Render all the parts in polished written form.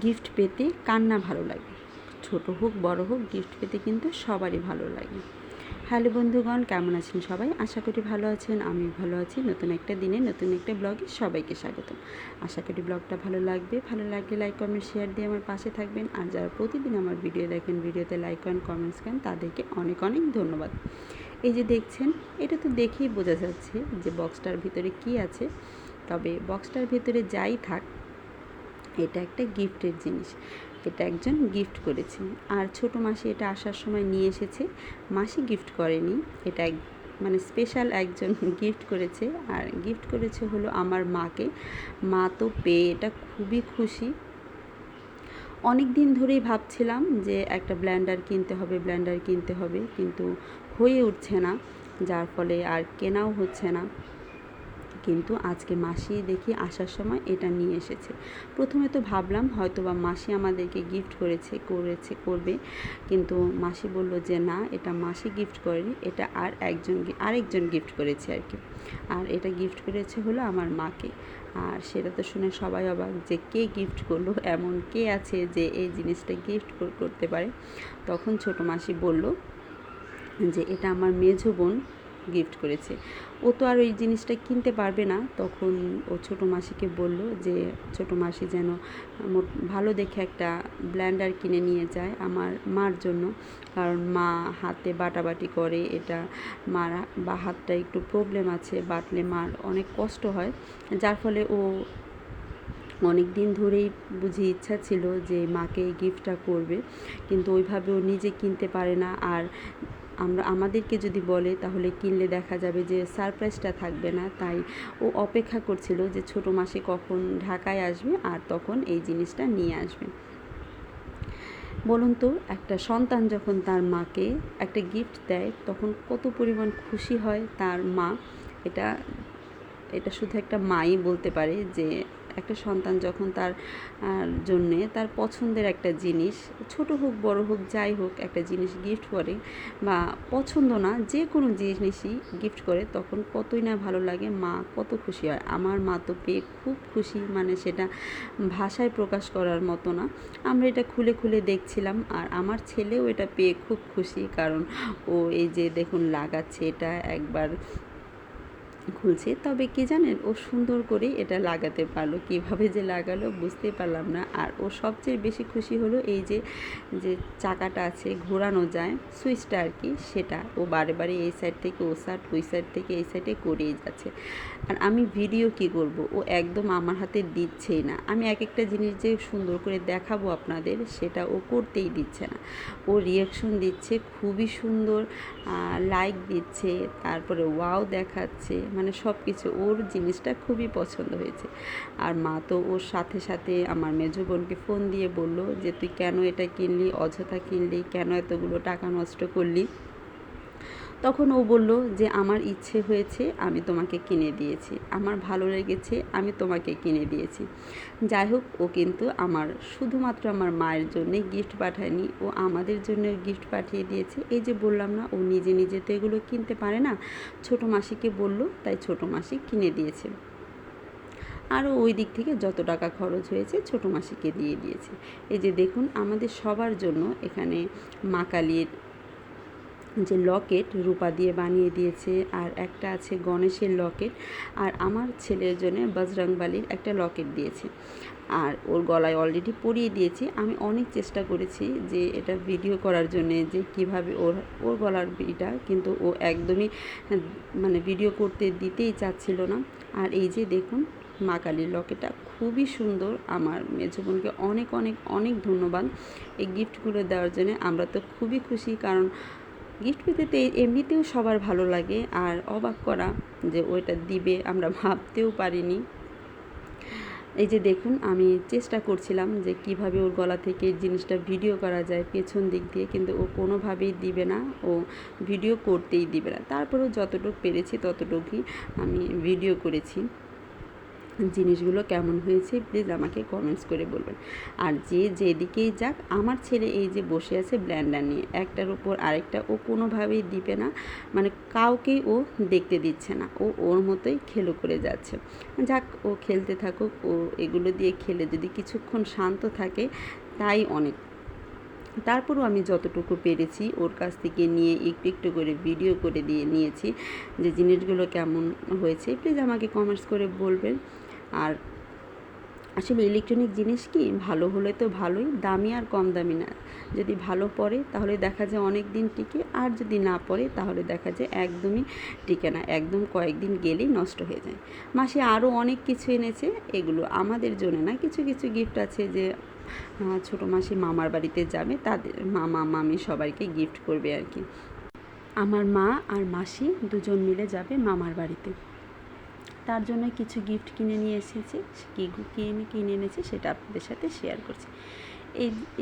Gift পেতে কার না ভালো লাগে, ছোট হোক বড় হোক গিফট পেতে কিন্তু সবারই ভালো লাগে। হ্যালো বন্ধুগণ, কেমন আছেন সবাই? আশা করি ভালো আছেন, আমি ভালো আছি। নতুন একটা দিনে নতুন একটা ব্লগে সবাইকে স্বাগতম। আশা করি ব্লগটা ভালো লাগবে। ভালো লাগলে লাইক কমেন্ট শেয়ার দিয়ে আমার পাশে থাকবেন। আর যারা প্রতিদিন আমার ভিডিও দেখেন, ভিডিওতে লাইক করেন, কমেন্টস করেন, তাদেরকে অনেক অনেক ধন্যবাদ। এই যে দেখছেন, এটা তো দেখেই বোঝা যাচ্ছে যে বক্সটার ভিতরে কি আছে। তবে বক্সটার ভিতরে যাই থাক, এটা একটা গিফটের জিনিস। এটা একজন গিফট করেছে। আর ছোটো মাসি এটা আসার সময় নিয়ে এসেছে, মাসি গিফট করেনি। এটা মানে স্পেশাল একজন গিফট করেছে। আর গিফট করেছে হলো আমার মাকে। মা তো পেয়ে এটা খুবই খুশি। অনেক দিন ধরেই ভাবছিলাম যে একটা ব্লেন্ডার কিনতে হবে, কিন্তু হয়ে উঠছে না, যার ফলে আর কেনাও হচ্ছে না। কিন্তু আজকে মাসি দেখি আসার সময় এটা নিয়ে এসেছে। প্রথমে তো ভাবলাম হয়তো বা মাসি আমাদেরকে গিফট করবে, কিন্তু মাসি বলল যে না, এটা মাসি গিফট করেনি, এটা আরেকজন গিফট করেছে আর কি। আর এটা গিফট করেছে হলো আমার মাকে। আর সেটা তো শুনে সবাই অবাক যে কে গিফট করলো, এমন কে আছে যে এই জিনিসটা গিফট করতে পারে। তখন ছোটো মাসি বলল যে এটা আমার মেঝো বোন গিফট করেছে। ও তো আর ওই জিনিসটা কিনতে পারবে না। তখন ও ছোটো মাসিকে বলল যে ছোটো মাসি যেন ভালো দেখে একটা ব্লেন্ডার কিনে নিয়ে যায় আমার মার জন্য, কারণ মা হাতে বাটাবাটি করে, এটা মার বা হাতটা একটু প্রবলেম আছে, বাটলে মার অনেক কষ্ট হয়, যার ফলে ও অনেক দিন ধরেই বুঝি ইচ্ছা ছিল যে মাকে এই গিফটটা করবে, কিন্তু ওইভাবে ও নিজে কিনতে পারে না। আর আমাদেরকে যদি বলে তাহলে কিনলে দেখা যাবে যে সারপ্রাইজটা থাকবে না। তাই ও অপেক্ষা করছিল যে ছোটো মাসি কখন ঢাকায় আসবে আর তখন এই জিনিসটা নিয়ে আসবে। বলুন তো, একটা সন্তান যখন তার মাকে একটা গিফট দেয় তখন কত পরিমাণ খুশি হয় তার মা। এটা এটা শুধু একটা মাই বলতে পারে যে একটা সন্তান যখন তার জন্যে তার পছন্দের একটা জিনিস, ছোট হোক বড় হোক যাই হোক, একটা জিনিস গিফট করে, বা পছন্দ না যে কোনো জিনিসই গিফট করে, তখন কতই না ভালো লাগে, মা কত খুশি হয়। আমার মা তো পেয়ে খুব খুশি, মানে সেটা ভাষায় প্রকাশ করার মতো না। আমরা এটা খুলে খুলে দেখছিলাম, আর আমার ছেলেও এটা পেয়ে খুব খুশি, কারণ ও এই যে দেখুন লাগাচ্ছে, এটা একবার খুলছে। তবে কি জানেন, ও সুন্দর করে এটা লাগাতে পারলো, কীভাবে যে লাগালো বুঝতেই পারলাম না। আর ও সবচেয়ে বেশি খুশি হলো এই যে যে চাকাটা আছে, ঘোরানো যায় সুইচটা আর কি, সেটা ও বারে বারে এই সাইড থেকে ওই সাইড থেকে এই সাইডে করেই যাচ্ছে। আর আমি ভিডিও কি করব, ও একদম আমার হাতে দিচ্ছেই না। আমি এক একটা জিনিস যে সুন্দর করে দেখাবো আপনাদের, সেটা ও করতেই দিচ্ছে না। ও রিয়াকশন দিচ্ছে খুবই সুন্দর, লাইক দিচ্ছে, তারপরে ওয়াও দেখাচ্ছে, মানে সব কিছু ওর জিনিসটা খুবই পছন্দ হয়েছে। আর মা তো ওর সাথে সাথে আমার মেজো বোনকে ফোন দিয়ে বলল যে তুই কেন এটা কিনলি, অযথা কিনলি, কেন এতগুলো টাকা নষ্ট করলি। তখন ও বলল যে আমার ইচ্ছে হয়েছে, আমি তোমাকে কিনে দিয়েছি, আমার ভালো লেগেছে, আমি তোমাকে কিনে দিয়েছি। যাই হোক, ও কিন্তু শুধুমাত্র আমার মায়ের জন্যে গিফট পাঠায়নি, ও আমাদের জন্য গিফট পাঠিয়ে দিয়েছে। এই যে বললাম না, ও নিজে নিজে তো এগুলো কিনতে পারে না, ছোটো মাসিকে বলল, তাই ছোটো মাসি কিনে দিয়েছে। আরও ওই দিক থেকে যত টাকা খরচ হয়েছে ছোটো মাসিকে দিয়ে দিয়েছে। এই যে দেখুন, আমাদের সবার জন্য এখানে মা কালীর যে লকেট রূপা দিয়ে বানিয়ে দিয়েছে, আর একটা আছে গণেশের লকেট, আর আমার ছেলের জন্য বজরংবলীর একটা লকেট দিয়েছে। আর ওর গলায় অলরেডি পরিয়ে দিয়েছি। আমি অনেক চেষ্টা করেছি যে এটা ভিডিও করার জন্যে, যে কীভাবে ওর গলার এটা, কিন্তু ও একদমই মানে ভিডিও করতে দিতেই চাচ্ছিল না। আর এই যে দেখুন, মা কালীর লকেটটা খুবই সুন্দর। আমার মেজো বোনকে অনেক অনেক অনেক ধন্যবাদ এই গিফটগুলো দেওয়ার জন্য। আমরা তো খুবই খুশি, কারণ গিফট পেতে তো এমনিতেও সবার ভালো লাগে। আর অবাক করা যে ওইটা দিবে আমরা ভাবতেও পারিনি। এই যে দেখুন, আমি চেষ্টা করছিলাম যে কিভাবে ওর গলা থেকে জিনিসটা ভিডিও করা যায় পেছন দিক দিয়ে, কিন্তু ও কোনোভাবেই দিবে না, ও ভিডিও করতেই দিবে না। তারপরেও যতটুকু পেরেছি ততটুকুই আমি ভিডিও করেছি। জিনিসগুলো কেমন হয়েছে প্লিজ আমাকে কমেন্টস করে বলবেন। আর যে যেদিকেই যাক, আমার ছেলে এই যে বসে আছে ব্লেন্ডার নিয়ে, একটার উপর আরেকটা ও কোনোভাবেই দিবে না, মানে কাউকেই ও দেখতে দিচ্ছে না, ও ওর মতোই খেলো করে যাচ্ছে। যাক, ও খেলতে থাকুক, ও এগুলো দিয়ে খেলে যদি কিছুক্ষণ শান্ত থাকে তাই অনেক। তারপরও আমি যতটুকু পেরেছি ওর কাছ থেকে নিয়ে একটু একটু করে ভিডিও করে দিয়ে নিয়েছি যে জিনিসগুলো কেমন হয়েছে প্লিজ আমাকে কমেন্টস করে বলবেন। আর আসলে ইলেকট্রনিক জিনিস কি ভালো হলে তো ভালোই, দামি আর কম দামি না, যদি ভালো পড়ে তাহলে দেখা যায় অনেক দিন টিকে, আর যদি না পড়ে তাহলে দেখা যায় একদমই টিকে না, একদম কয়েকদিন গেলেই নষ্ট হয়ে যায়। মাসি আরও অনেক কিছু এনেছে, এগুলো আমাদের জন্য না, কিছু কিছু গিফট আছে যে ছোটো মাসি মামার বাড়িতে যাবে, তাদের মামা মামি সবাইকে গিফট করবে আর কি। আমার মা আর মাসি দুজন মিলে যাবে মামার বাড়িতে, তার জন্য কিছু গিফট কিনে নিয়ে এসেছি। কী কিনে এনেছি সেটা আপনাদের সাথে শেয়ার করছি।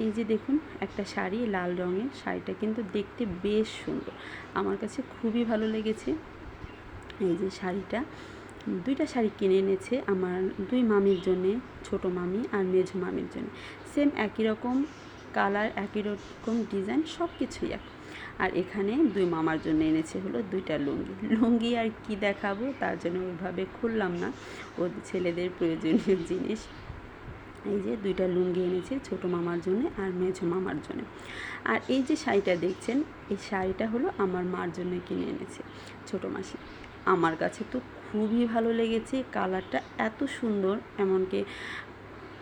এই যে দেখুন, একটা শাড়ি লাল রঙের, শাড়িটা কিন্তু দেখতে বেশ সুন্দর, আমার কাছে খুবই ভালো লেগেছে। এই যে শাড়িটা, দুইটা শাড়ি কিনে এনেছে আমার দুই মামির জন্যে, ছোটো মামি আর মেঝো মামির জন্য। সেম একই রকম কালার, একই রকম ডিজাইন, সব কিছুই এক। আর এখানে দুই মামার জন্য এনেছে হলো দুইটা লুঙ্গি আর কি দেখাবো, তার জন্য ওইভাবে খুললাম না, ও ছেলেদের প্রয়োজনীয় জিনিস। এই যে দুইটা লুঙ্গি এনেছে ছোটো মামার জন্য আর মেঝো মামার জন্য। আর এই যে শাড়িটা দেখছেন, এই শাড়িটা হলো আমার মার জন্য কিনে এনেছে ছোটো মাসি। আমার কাছে তো খুবই ভালো লেগেছে, কালারটা এত সুন্দর, এমনকি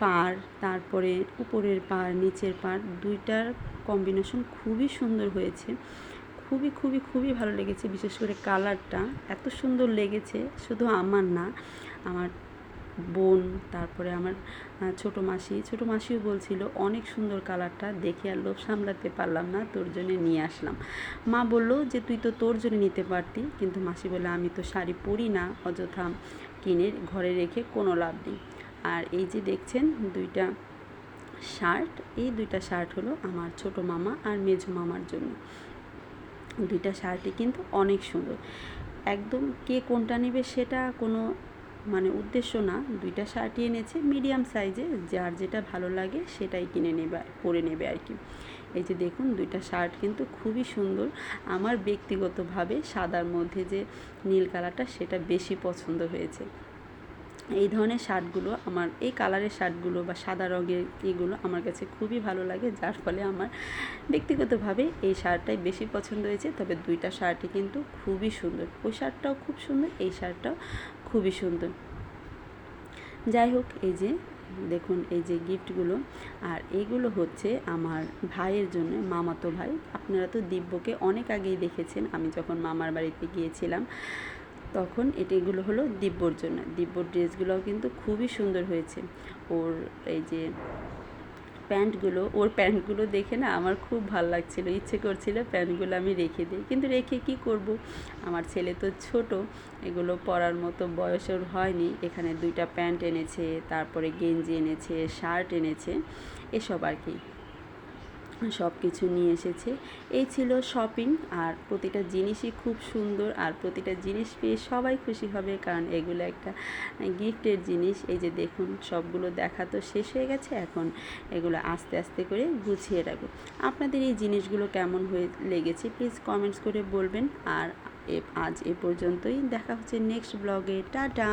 পাড়, তারপরে উপরের পাড় নিচের পাড় দুইটার কম্বিনেশন খুবই সুন্দর হয়েছে, খুবই খুবই খুবই ভালো লেগেছে। বিশেষ করে কালারটা এত সুন্দর লেগেছে, শুধু আমার না, আমার বোন, তারপরে আমার ছোটো মাসিও বলছিল অনেক সুন্দর কালারটা, দেখে আর লোভ সামলাতে পারলাম না, তোর জন্য নিয়ে আসলাম। মা বললো যে তুই তো তোর জন্য নিতে পারতি, কিন্তু মাসি বলে আমি তো শাড়ি পরি না, অযথা কিনে ঘরে রেখে কোনো লাভ নেই। আর এই যে দেখছেন দুইটা শার্ট, এই দুইটা শার্ট হলো আমার ছোটো মামা আর মেঝো মামার জন্য। দুইটা শার্টই কিন্তু অনেক সুন্দর, একদম কে কোনটা নেবে সেটা কোনো মানে উদ্দেশ্য না, দুইটা শার্টই এনেছে মিডিয়াম সাইজে, যার যেটা ভালো লাগে সেটাই কিনে নেবে, পরে নেবে আর কি। এই যে দেখুন দুইটা শার্ট কিন্তু খুবই সুন্দর, আমার ব্যক্তিগতভাবে সাদার মধ্যে যে নীল কালারটা সেটা বেশি পছন্দ হয়েছে। এই ধরনের শার্টগুলো আমার, এই কালারের শার্টগুলো বা সাদা রঙের এগুলো আমার কাছে খুবই ভালো লাগে, যার ফলে আমার ব্যক্তিগতভাবে এই শার্টটাই বেশি পছন্দ হয়েছে। তবে দুইটা শার্টই কিন্তু খুবই সুন্দর, ওই শার্টটাও খুব সুন্দর, এই শার্টটাও খুবই সুন্দর। যাই হোক, এই যে দেখুন এই যে গিফটগুলো, আর এইগুলো হচ্ছে আমার ভাইয়ের জন্য, মামাতো ভাই। আপনারা তো দিব্যকে অনেক আগেই দেখেছেন, আমি যখন মামার বাড়িতে গিয়েছিলাম তখন এগুলো হলো দিব্যর জন্য। দিব্যর ড্রেসগুলোও কিন্তু খুবই সুন্দর হয়েছে। ওর এই যে ওর প্যান্টগুলো দেখে না আমার খুব ভালো লাগছিলো, ইচ্ছে করছিল প্যান্টগুলো আমি রেখে দিই, কিন্তু রেখে কি করব, আমার ছেলে তো ছোট, এগুলো পরার মতো বয়স ওর হয়নি। এখানে দুইটা প্যান্ট এনেছে, তারপরে গেঞ্জি এনেছে, শার্ট এনেছে, এসব আর কি সব কিছু নিয়ে এসেছে। এই ছিল শপিং, আর প্রতিটা জিনিসই খুব সুন্দর, আর প্রতিটা জিনিস পেয়ে সবাই খুশি হবে, কারণ এগুলো একটা গিফটের জিনিস। এই যে দেখুন সবগুলো দেখা তো শেষ হয়ে গেছে, এখন এগুলো আস্তে আস্তে করে গুছিয়ে রাখবো। আপনাদের এই জিনিসগুলো কেমন লেগেছে প্লিজ কমেন্টস করে বলবেন। আর আজ এ পর্যন্তই, দেখা হচ্ছে নেক্সট ব্লগে, টাটা।